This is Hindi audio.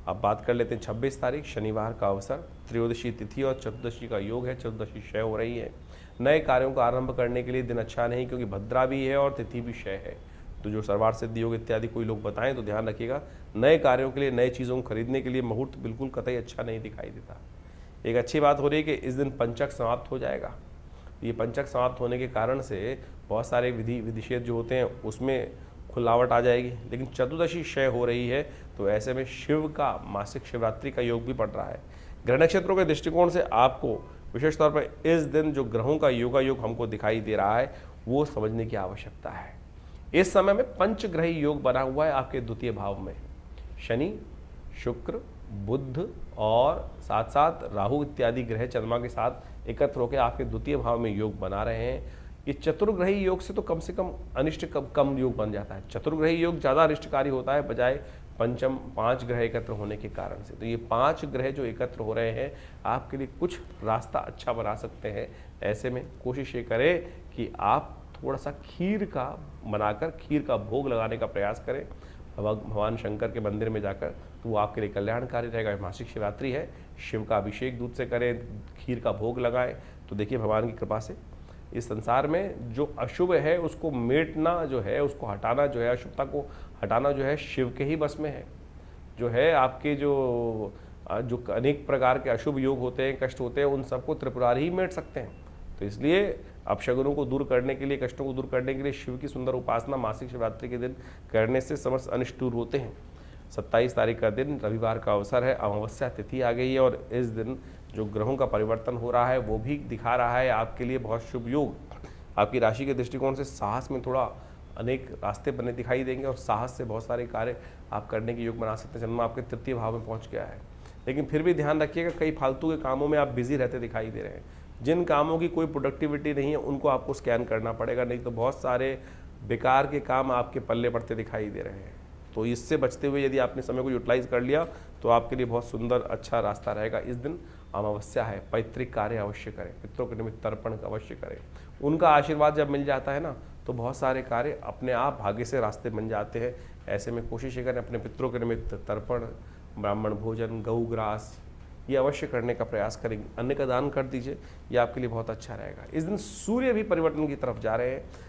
अब बात कर लेते हैं 26 तारीख शनिवार का अवसर, त्रयोदशी तिथि और चतुर्दशी का योग है, चतुर्दशी क्षय हो रही है। नए कार्यों का आरंभ करने के लिए दिन अच्छा नहीं, क्योंकि भद्रा भी है और तिथि भी क्षय है। तो जो सर्वार्थ सिद्धि योग इत्यादि कोई लोग बताएं तो ध्यान रखिएगा, नए कार्यों के लिए, नए चीज़ों को खरीदने के लिए मुहूर्त बिल्कुल कतई अच्छा नहीं दिखाई देता। एक अच्छी बात हो रही है कि इस दिन पंचक समाप्त हो जाएगा। ये पंचक समाप्त होने के कारण से बहुत सारे विधि विनिषेध जो होते हैं उसमें खुलावट आ जाएगी। लेकिन चतुर्दशी क्षय हो रही है, तो ऐसे में शिव का मासिक शिवरात्रि का योग भी पड़ रहा है। ग्रह नक्षत्रों के दृष्टिकोण से आपको विशेष तौर पर इस दिन जो ग्रहों का योगा योग हमको दिखाई दे रहा है वो समझने की आवश्यकता है। इस समय में पंचग्रही योग बना हुआ है आपके द्वितीय भाव में। शनि, शुक्र, बुध और साथ साथ राहु इत्यादि ग्रह चंद्रमा के साथ एकत्र होकर आपके द्वितीय भाव में योग बना रहे हैं। ये चतुर्ग्रही योग से कम अनिष्ट कम योग बन जाता है। चतुर्ग्रही योग ज़्यादा अनिष्टकारी होता है बजाय पंचम 5 ग्रह एकत्र होने के कारण से। तो ये 5 ग्रह जो एकत्र हो रहे हैं आपके लिए कुछ रास्ता अच्छा बना सकते हैं। ऐसे में कोशिश ये करें कि आप थोड़ा सा खीर का बनाकर खीर का भोग लगाने का प्रयास करें भगवान शंकर के मंदिर में जाकर, तो वो आपके लिए कल्याणकारी रहेगा। मासिक शिवरात्रि है, शिव का अभिषेक दूध से करें, खीर का भोग लगाएं, तो देखिए भगवान की कृपा से इस संसार में जो अशुभ है उसको मेटना जो है, उसको हटाना जो है, अशुभता को हटाना जो है शिव के ही बस में है। जो है आपके जो अनेक प्रकार के अशुभ योग होते हैं, कष्ट होते हैं, उन सबको त्रिपुरारी ही मेट सकते हैं। तो इसलिए अपशगुनों को दूर करने के लिए, कष्टों को दूर करने के लिए शिव की सुंदर उपासना मासिक शिवरात्रि के दिन करने से समस्त अनिष्ट दूर होते हैं। 27 तारीख का दिन रविवार का अवसर है, अमावस्या तिथि आ गई है और इस दिन जो ग्रहों का परिवर्तन हो रहा है वो भी दिखा रहा है आपके लिए बहुत शुभ योग। आपकी राशि के दृष्टिकोण से साहस में थोड़ा अनेक रास्ते बने दिखाई देंगे और साहस से बहुत सारे कार्य आप करने के योग बना सकते हैं। जन्म आपके तृतीय भाव में पहुंच गया है, लेकिन फिर भी ध्यान रखिएगा कई फालतू के कामों में आप बिजी रहते दिखाई दे रहे हैं। जिन कामों की कोई प्रोडक्टिविटी नहीं है उनको आपको स्कैन करना पड़ेगा, नहीं तो बहुत सारे बेकार के काम आपके पल्ले पड़ते दिखाई दे रहे हैं। तो इससे बचते हुए यदि आपने समय को यूटिलाइज कर लिया तो आपके लिए बहुत सुंदर अच्छा रास्ता रहेगा। इस दिन अमावस्या है, पैतृक कार्य अवश्य करें, पितरों के निमित्त तर्पण अवश्य करें। उनका आशीर्वाद जब मिल जाता है ना तो बहुत सारे कार्य अपने आप भाग्य से रास्ते बन जाते हैं। ऐसे में कोशिश करें अपने पितरों के निमित्त तर्पण, ब्राह्मण भोजन, गऊ ग्रास ये अवश्य करने का प्रयास करेंगे। अन्न का दान कर दीजिए, ये आपके लिए बहुत अच्छा रहेगा। इस दिन सूर्य भी परिवर्तन की तरफ जा रहे हैं,